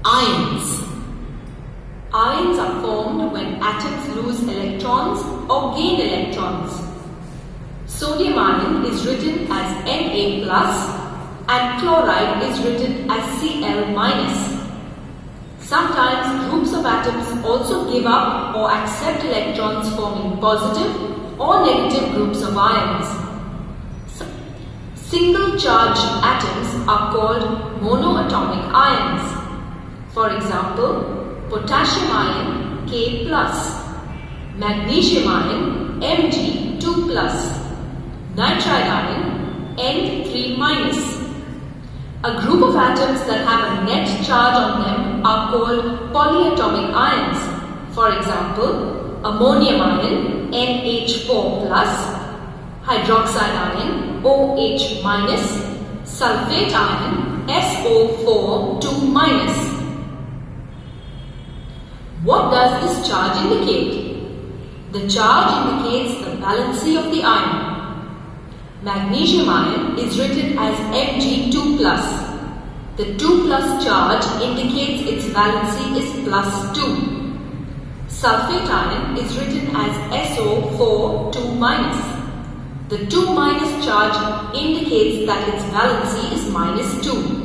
Ions. Ions are formed when atoms lose electrons or gain electrons. Sodium ion is written as Na+ and chloride is written as Cl-. Sometimes groups of atoms also give up or accept electrons, forming positive or negative groups of ions. Single charged atoms are called monoatomic ions. For example, potassium ion K+, magnesium ion Mg2+, nitride ion N3-. A group of atoms that have a net charge on them are called polyatomic ions. For example, ammonium ion NH4+, hydroxide ion OH-, sulfate ion SO4 2-. What does this charge indicate? The charge indicates the valency of the ion. Magnesium ion is written as Mg2+. The 2+ charge indicates its valency is +2. Sulfate ion is written as SO4 2-. The 2- charge indicates that its valency is -2.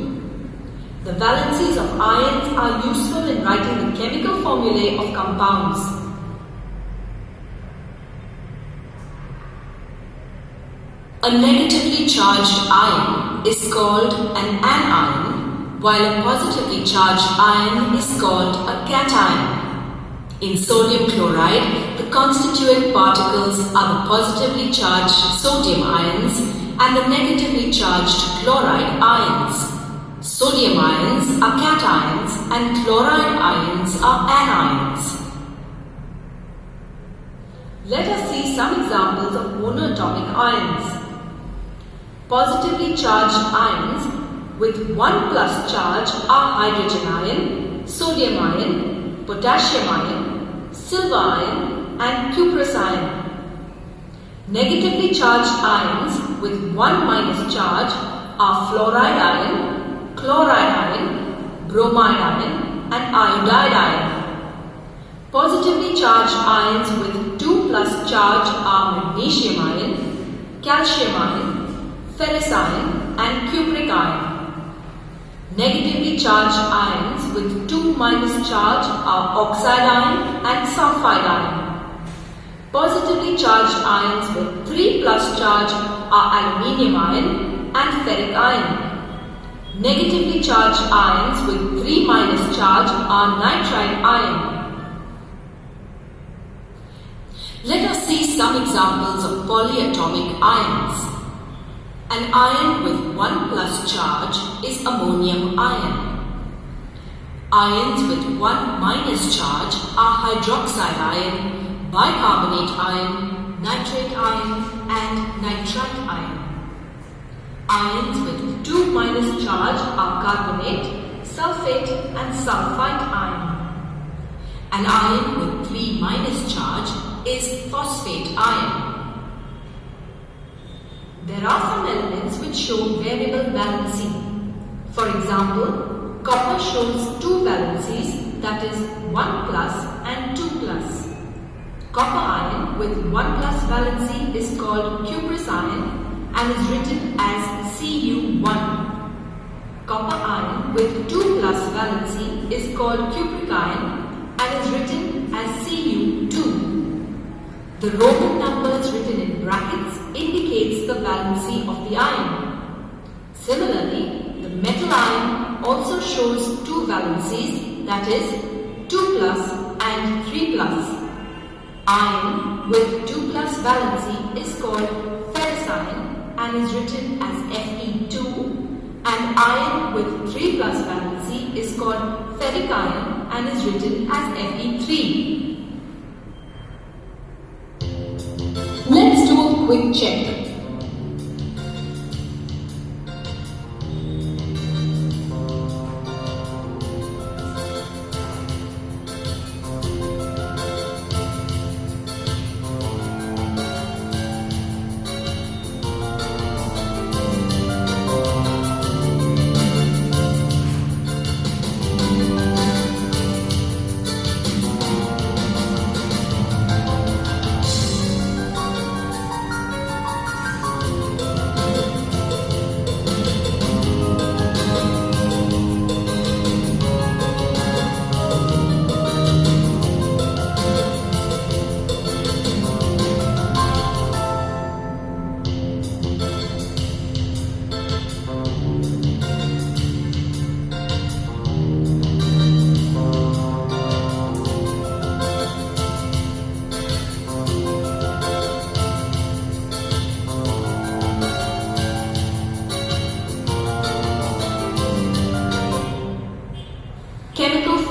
The valencies of ions are useful in writing the chemical formulae of compounds. A negatively charged ion is called an anion, while a positively charged ion is called a cation. In sodium chloride, the constituent particles are the positively charged sodium ions and the negatively charged chloride ions. Sodium ions are cations and chloride ions are anions. Let us see some examples of monoatomic ions. Positively charged ions with 1+ charge are hydrogen ion, sodium ion, potassium ion, silver ion and cuprous ion. Negatively charged ions with 1- charge are fluoride ion, chloride ion, bromide ion and iodide ion. Positively charged ions with 2+ charge are magnesium ion, calcium ion, ferrous ion and cupric ion. Negatively charged ions with 2- charge are oxide ion and sulfide ion. Positively charged ions with 3+ charge are aluminium ion and ferric ion. Negatively charged ions with 3- charge are nitride ion. Let us see some examples of polyatomic ions. An ion with 1+ charge is ammonium ion. Ions with 1- charge are hydroxide ion, bicarbonate ion, nitrate ion and nitrite ion. Ions with 2- charge are carbonate, sulfate and sulfite ion. An ion with 3- charge is phosphate ion. There are some elements which show variable valency. For example, copper shows 2 valencies, that is 1+ and 2+. Copper ion with 1+ valency is called cuprous ion and is written as Cu1. Copper ion with 2+ valency is called cupric ion and is written as Cu2. The Roman numbers written in brackets indicates the valency of the ion. Similarly, the metal ion also shows 2 valencies, that is 2+ and 3+. Ion with 2+ valency is called ferrous ion and is written as Fe2, and ion with 3+ valency is called ferric ion and is written as Fe3. Let's do a quick check.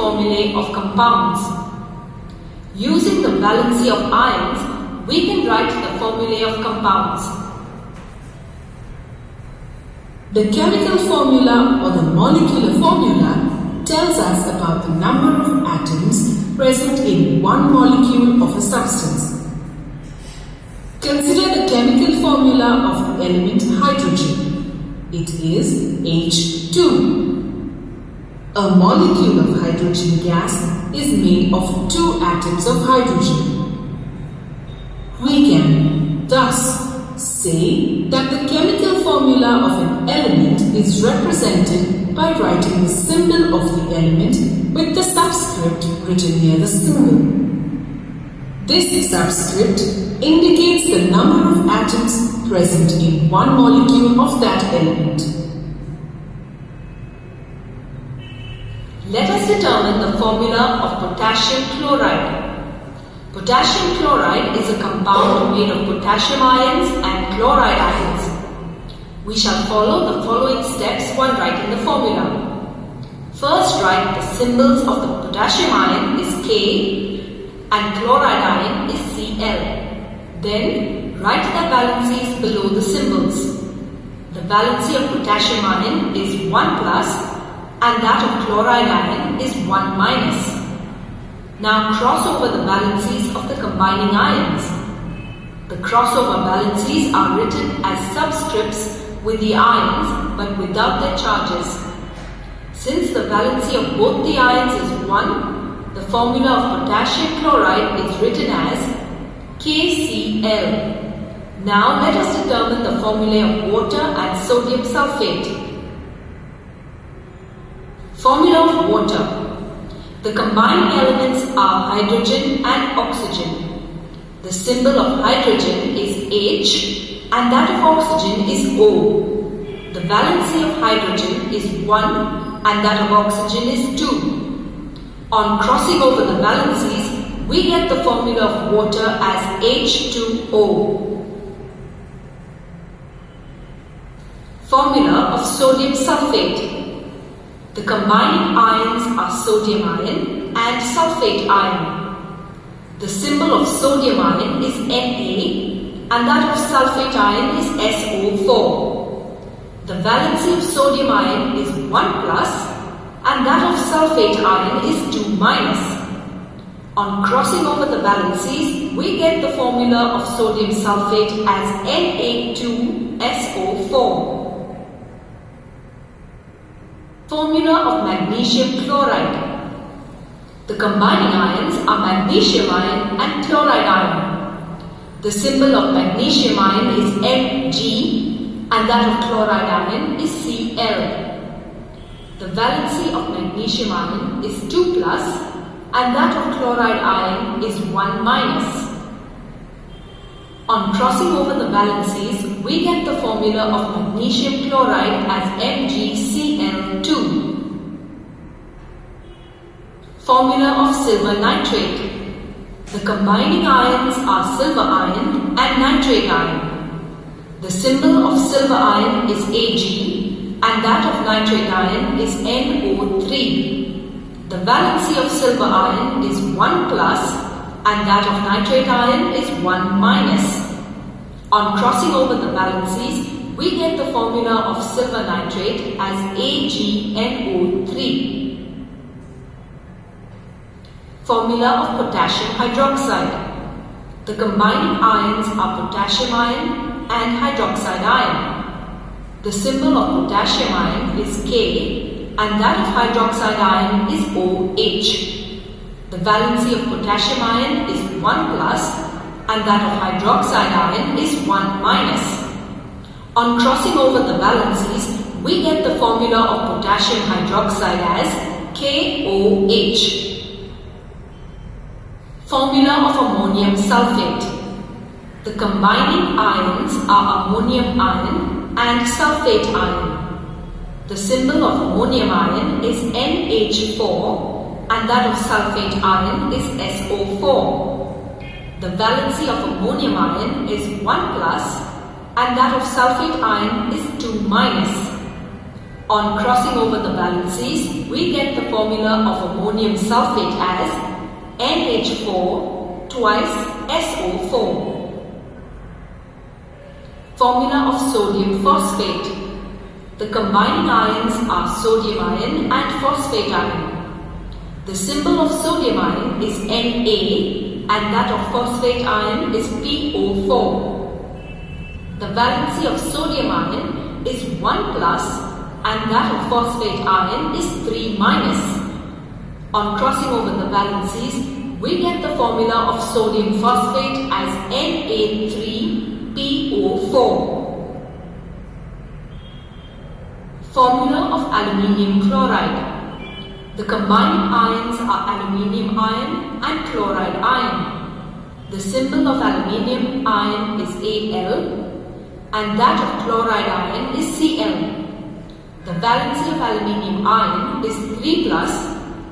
formulae of compounds. Using the valency of ions, we can write the formulae of compounds. The chemical formula or the molecular formula tells us about the number of atoms present in one molecule of a substance. Consider the chemical formula of the element hydrogen. It is H2. A molecule of hydrogen gas is made of 2 atoms of hydrogen. We can thus say that the chemical formula of an element is represented by writing the symbol of the element with the subscript written near the symbol. This subscript indicates the number of atoms present in one molecule of that element. Let us determine the formula of potassium chloride. Potassium chloride is a compound made of potassium ions and chloride ions. We shall follow the following steps while writing the formula. First, write the symbols of the potassium ion is K and chloride ion is Cl. Then, write the valencies below the symbols. The valency of potassium ion is 1 plus and that of chloride ion is 1 minus. Now cross over the valencies of the combining ions. The crossover valencies are written as subscripts with the ions but without their charges. Since the valency of both the ions is 1, the formula of potassium chloride is written as KCl. Now let us determine the formulae of water and sodium sulfate. Formula of water. The combining elements are hydrogen and oxygen. The symbol of hydrogen is H and that of oxygen is O. The valency of hydrogen is 1 and that of oxygen is 2. On crossing over the valencies, we get the formula of water as H2O. Formula of sodium sulfate. The combining ions are sodium ion and sulfate ion. The symbol of sodium ion is Na and that of sulfate ion is SO4. The valency of sodium ion is 1 plus and that of sulfate ion is 2 minus. On crossing over the valencies, we get the formula of sodium sulfate as Na2SO4. Formula of magnesium chloride. The combining ions are magnesium ion and chloride ion. The symbol of magnesium ion is Mg and that of chloride ion is Cl. The valency of magnesium ion is 2 plus and that of chloride ion is 1 minus. On crossing over the valencies, we get the formula of magnesium chloride as MgCl2. Formula of silver nitrate. The combining ions are silver ion and nitrate ion. The symbol of silver ion is Ag and that of nitrate ion is NO3. The valency of silver ion is 1 plus and that of nitrate ion is 1 minus. On crossing over the valencies, we get the formula of silver nitrate as AgNO3. Formula of potassium hydroxide. The combining ions are potassium ion and hydroxide ion. The symbol of potassium ion is K and that of hydroxide ion is OH. The valency of potassium ion is 1 plus and that of hydroxide ion is 1 minus. On crossing over the valencies, we get the formula of potassium hydroxide as KOH. Formula of ammonium sulfate. The combining ions are ammonium ion and sulfate ion. The symbol of ammonium ion is NH4 and that of sulfate ion is SO4. The valency of ammonium ion is 1 plus and that of sulfate ion is 2 minus. On crossing over the valencies, we get the formula of ammonium sulfate as NH4 twice SO4. Formula of sodium phosphate. The combining ions are sodium ion and phosphate ion. The symbol of sodium ion is Na and that of phosphate ion is PO4. The valency of sodium ion is 1 plus and that of phosphate ion is 3 minus. On crossing over the valencies, we get the formula of sodium phosphate as Na3PO4. Formula of aluminium chloride. The combining ions are aluminium ion and chloride ion. The symbol of aluminium ion is Al and that of chloride ion is Cl. The valency of aluminium ion is 3 plus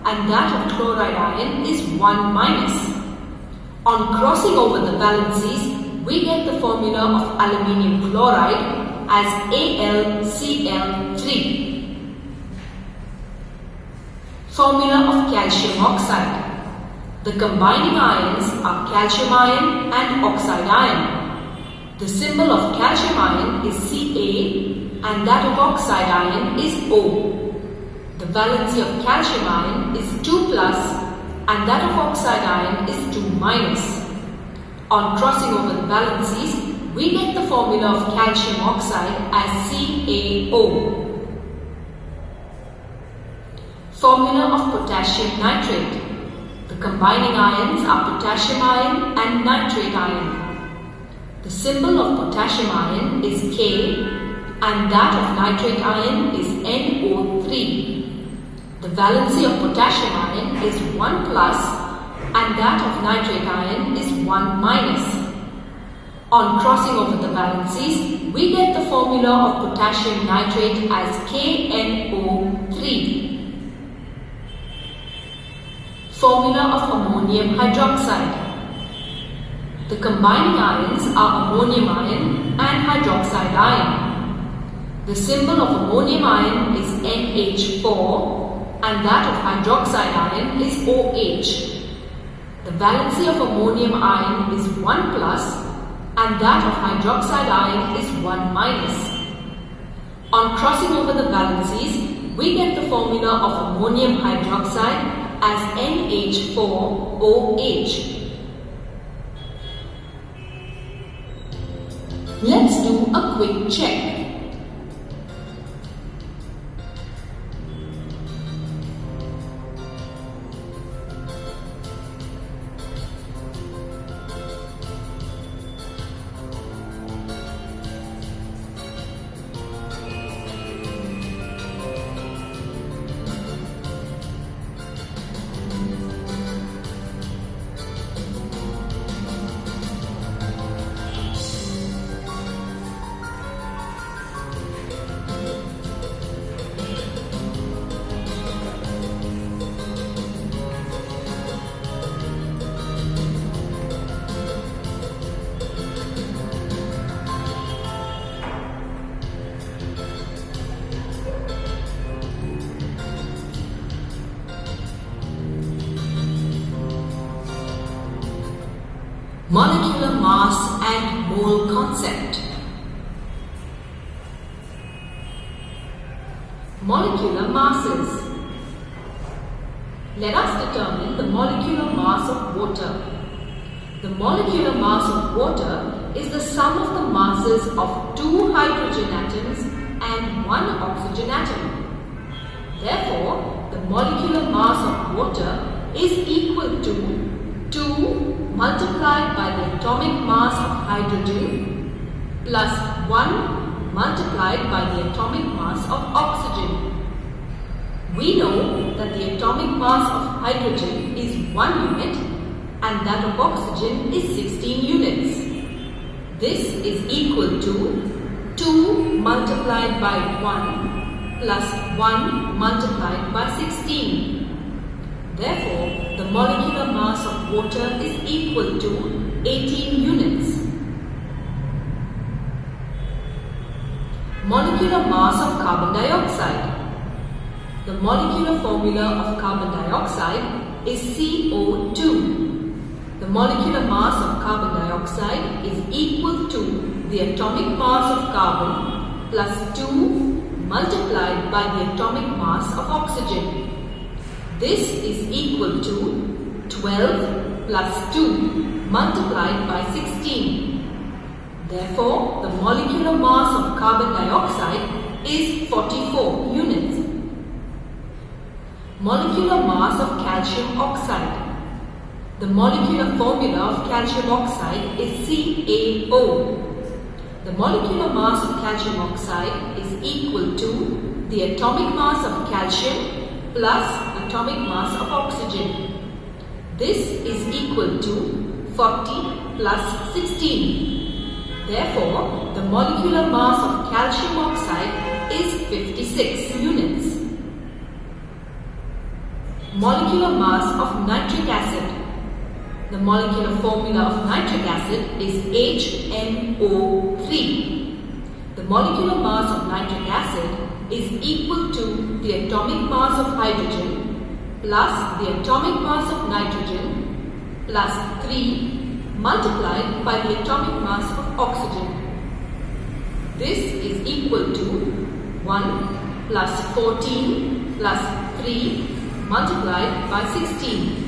and that of chloride ion is 1 minus. On crossing over the valencies, we get the formula of aluminium chloride as AlCl3. Formula of calcium oxide. The combining ions are calcium ion and oxide ion. The symbol of calcium ion is Ca and that of oxide ion is O. The valency of calcium ion is 2 plus and that of oxide ion is 2 minus. On crossing over the valencies, we get the formula of calcium oxide as CaO. Formula of potassium nitrate. The combining ions are potassium ion and nitrate ion. The symbol of potassium ion is K and that of nitrate ion is NO3. The valency of potassium ion is 1 plus and that of nitrate ion is 1 minus. On crossing over the valencies, we get the formula of potassium nitrate as KNO3. Formula of ammonium hydroxide. The combining ions are ammonium ion and hydroxide ion. The symbol of ammonium ion is NH4 and that of hydroxide ion is OH. The valency of ammonium ion is 1 plus and that of hydroxide ion is 1 minus. On crossing over the valencies, we get the formula of ammonium hydroxide as NH4OH. Let's do a quick check. Molecular mass and mole concept. Molecular masses. Let us determine the molecular mass of water. The molecular mass of water is the sum of the masses of 2 hydrogen atoms and 1 oxygen atom. Therefore, the molecular mass of water is equal to 2 multiplied by the atomic mass of hydrogen plus 1 multiplied by the atomic mass of oxygen. We know that the atomic mass of hydrogen is 1 unit and that of oxygen is 16 units. This is equal to 2 multiplied by 1 plus 1 multiplied by 16. Therefore, the molecular mass of water is equal to 18 units. Molecular mass of carbon dioxide. The molecular formula of carbon dioxide is CO2. The molecular mass of carbon dioxide is equal to the atomic mass of carbon plus 2 multiplied by the atomic mass of oxygen. This is equal to 12 plus 2 multiplied by 16. Therefore, the molecular mass of carbon dioxide is 44 units. Molecular mass of calcium oxide. The molecular formula of calcium oxide is CaO. The molecular mass of calcium oxide is equal to the atomic mass of calcium plus atomic mass of oxygen. This is equal to 40 plus 16. Therefore, the molecular mass of calcium oxide is 56 units. Molecular mass of nitric acid. The molecular formula of nitric acid is HNO3. The molecular mass of nitric acid is equal to the atomic mass of hydrogen plus the atomic mass of nitrogen plus 3 multiplied by the atomic mass of oxygen. This is equal to 1 plus 14 plus 3 multiplied by 16.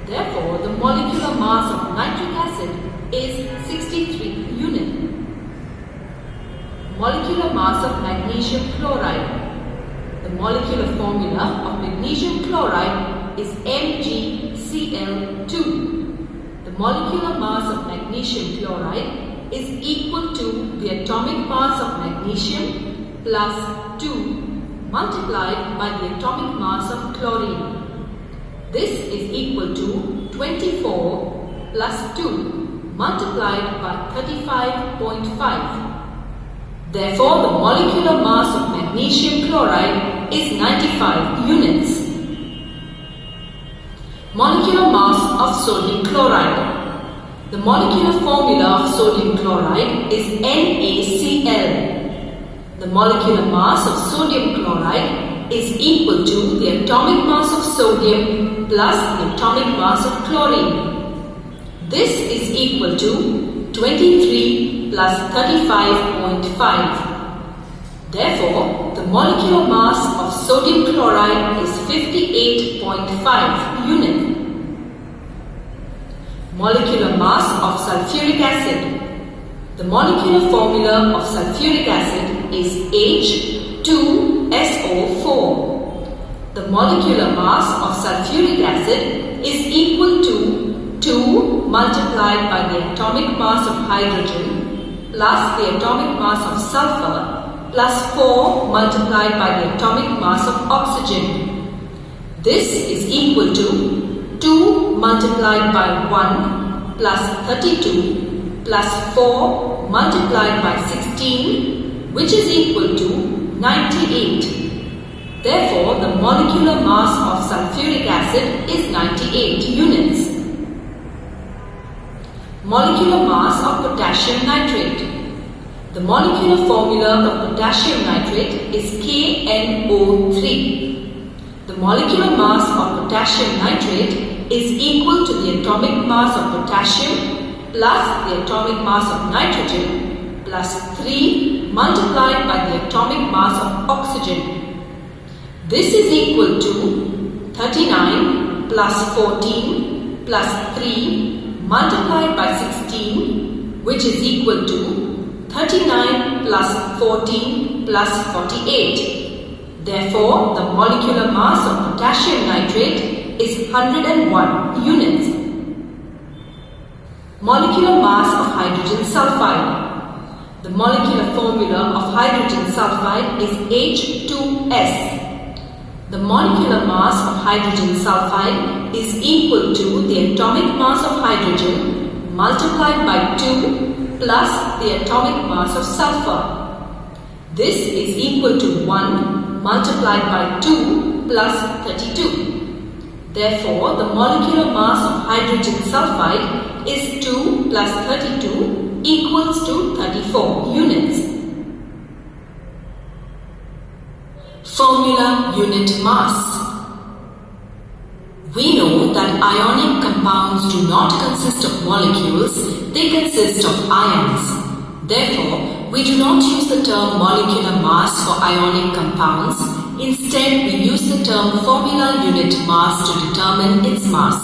Therefore, the molecular mass of nitric acid is 63 units. Molecular mass of magnesium chloride. The molecular formula of magnesium chloride is MgCl2. The molecular mass of magnesium chloride is equal to the atomic mass of magnesium plus 2 multiplied by the atomic mass of chlorine. This is equal to 24 plus 2 multiplied by 35.5. Therefore, the molecular mass of magnesium chloride is 95 units. Molecular mass of sodium chloride. The molecular formula of sodium chloride is NaCl. The molecular mass of sodium chloride is equal to the atomic mass of sodium plus the atomic mass of chlorine. This is equal to 23 plus 35.5. Therefore, the molecular mass of sodium chloride is 58.5 units. Molecular mass of sulfuric acid. The molecular formula of sulfuric acid is H2SO4. The molecular mass of sulfuric acid is equal to 2 multiplied by the atomic mass of hydrogen plus the atomic mass of sulfur plus 4 multiplied by the atomic mass of oxygen. This is equal to 2 multiplied by 1 plus 32 plus 4 multiplied by 16, which is equal to 98. Therefore, the molecular mass of sulfuric acid is 98 units. Molecular mass of potassium nitrate. The molecular formula of potassium nitrate is KNO3. The molecular mass of potassium nitrate is equal to the atomic mass of potassium plus the atomic mass of nitrogen plus 3 multiplied by the atomic mass of oxygen. This is equal to 39 plus 14 plus 3 multiplied by 16, which is equal to 39 plus 14 plus 48. Therefore, the molecular mass of potassium nitrate is 101 units. Molecular mass of hydrogen sulfide. The molecular formula of hydrogen sulfide is H2S. The molecular mass of hydrogen sulfide is equal to the atomic mass of hydrogen multiplied by 2 plus the atomic mass of sulfur. This is equal to 1 multiplied by 2 plus 32. Therefore, the molecular mass of hydrogen sulfide is 2 plus 32 equals to 34 units. Formula unit mass. We know that ionic compounds do not consist of molecules, they consist of ions. Therefore, we do not use the term molecular mass for ionic compounds. Instead, we use the term formula unit mass to determine its mass.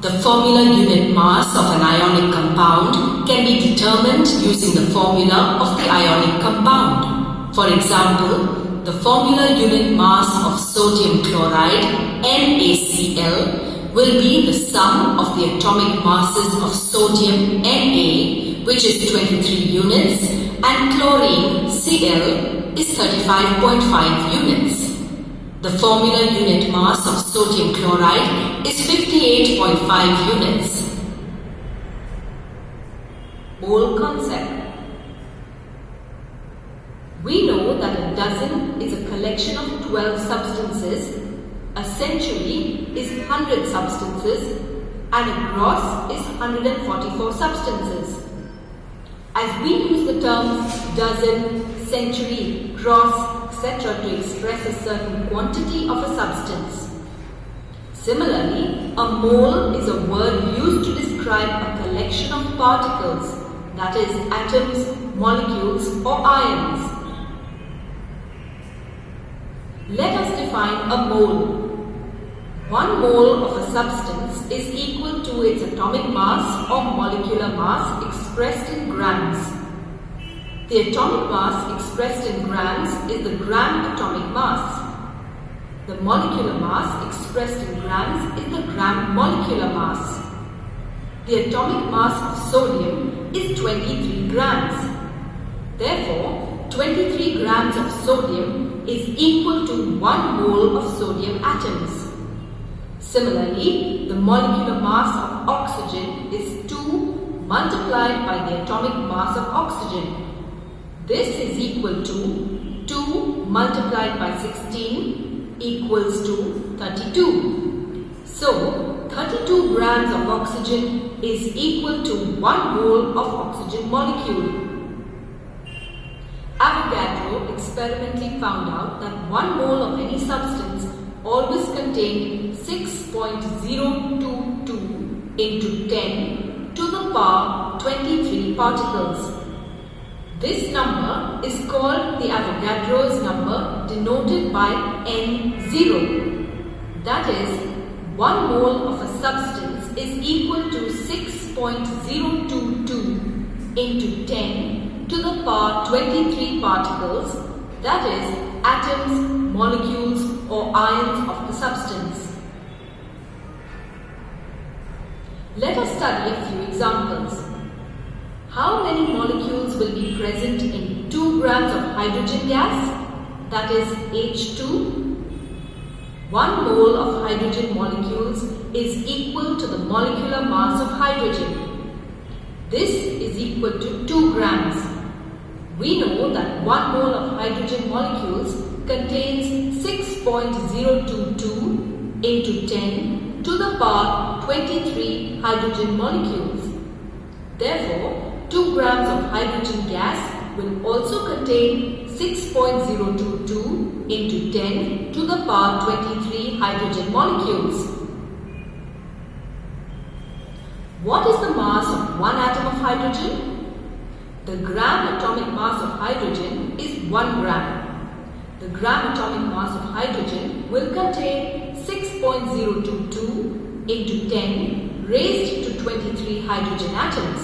The formula unit mass of an ionic compound can be determined using the formula of the ionic compound. For example, the formula unit mass of sodium chloride, NaCl, will be the sum of the atomic masses of sodium, Na, which is 23 units, and chlorine, Cl, is 35.5 units. The formula unit mass of sodium chloride is 58.5 units. Mole concept. We know that a dozen is a collection of 12 substances, a century is 100 substances, and a gross is 144 substances. As we use the terms dozen, century, gross, etc. to express a certain quantity of a substance. Similarly, a mole is a word used to describe a collection of particles, that is, atoms, molecules, or ions. Let us define a mole. 1 mole of a substance is equal to its atomic mass or molecular mass expressed in grams. The atomic mass expressed in grams is the gram atomic mass. The molecular mass expressed in grams is the gram molecular mass. The atomic mass of sodium is 23 grams. Therefore, 23 grams of sodium is equal to 1 mole of sodium atoms. Similarly, the molecular mass of oxygen is 2 multiplied by the atomic mass of oxygen. This is equal to 2 multiplied by 16 equals to 32. So, 32 grams of oxygen is equal to 1 mole of oxygen molecule. Avogadro experimentally found out that 1 mole of any substance always contained 6.022 into 10 to the power 23 particles. This number is called the Avogadro's number, denoted by N0. That is, 1 mole of a substance is equal to 6.022 into 10 to the power 23 particles, that is, atoms, molecules, or ions of the substance. Let us study a few examples. How many molecules will be present in 2 grams of hydrogen gas, that is H2? 1 mole of hydrogen molecules is equal to the molecular mass of hydrogen. This is equal to 2 grams. We know that 1 mole of hydrogen molecules contains 6.022 into 10 to the power 23 hydrogen molecules. Therefore, 2 grams of hydrogen gas will also contain 6.022 into 10 to the power 23 hydrogen molecules. What is the mass of 1 atom of hydrogen? The gram atomic mass of hydrogen is 1 gram. The gram atomic mass of hydrogen will contain 6.022 into 10 raised to 23 hydrogen atoms.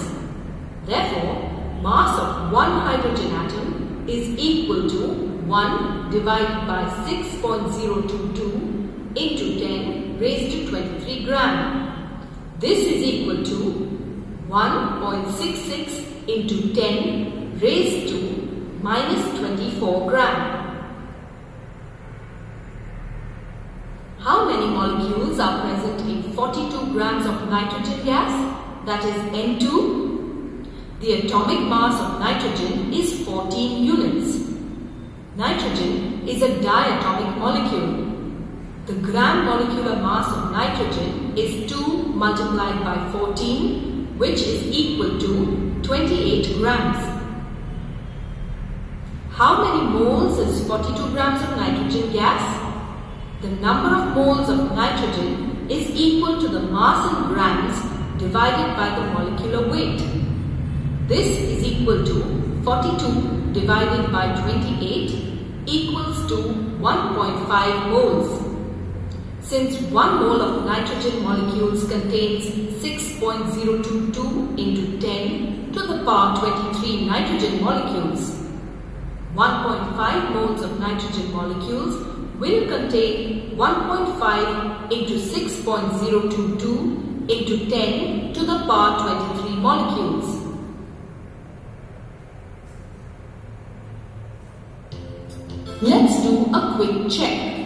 Therefore, mass of 1 hydrogen atom is equal to 1 divided by 6.022 into 10 raised to 23 gram. This is equal to 1.66 into 10 raised to minus 24 gram. How many molecules are present in 42 grams of nitrogen gas, that is N2? The atomic mass of nitrogen is 14 units. Nitrogen is a diatomic molecule. The gram molecular mass of nitrogen is 2 multiplied by 14, which is equal to 28 grams. How many moles is 42 grams of nitrogen gas? The number of moles of nitrogen is equal to the mass in grams divided by the molecular weight. This is equal to 42 divided by 28 equals to 1.5 moles. Since 1 mole of nitrogen molecules contains 6.022 into 10 to the power 23 nitrogen molecules, 1.5 moles of nitrogen molecules will contain 1.5 into 6.022 into 10 to the power 23 molecules. Let's do a quick check.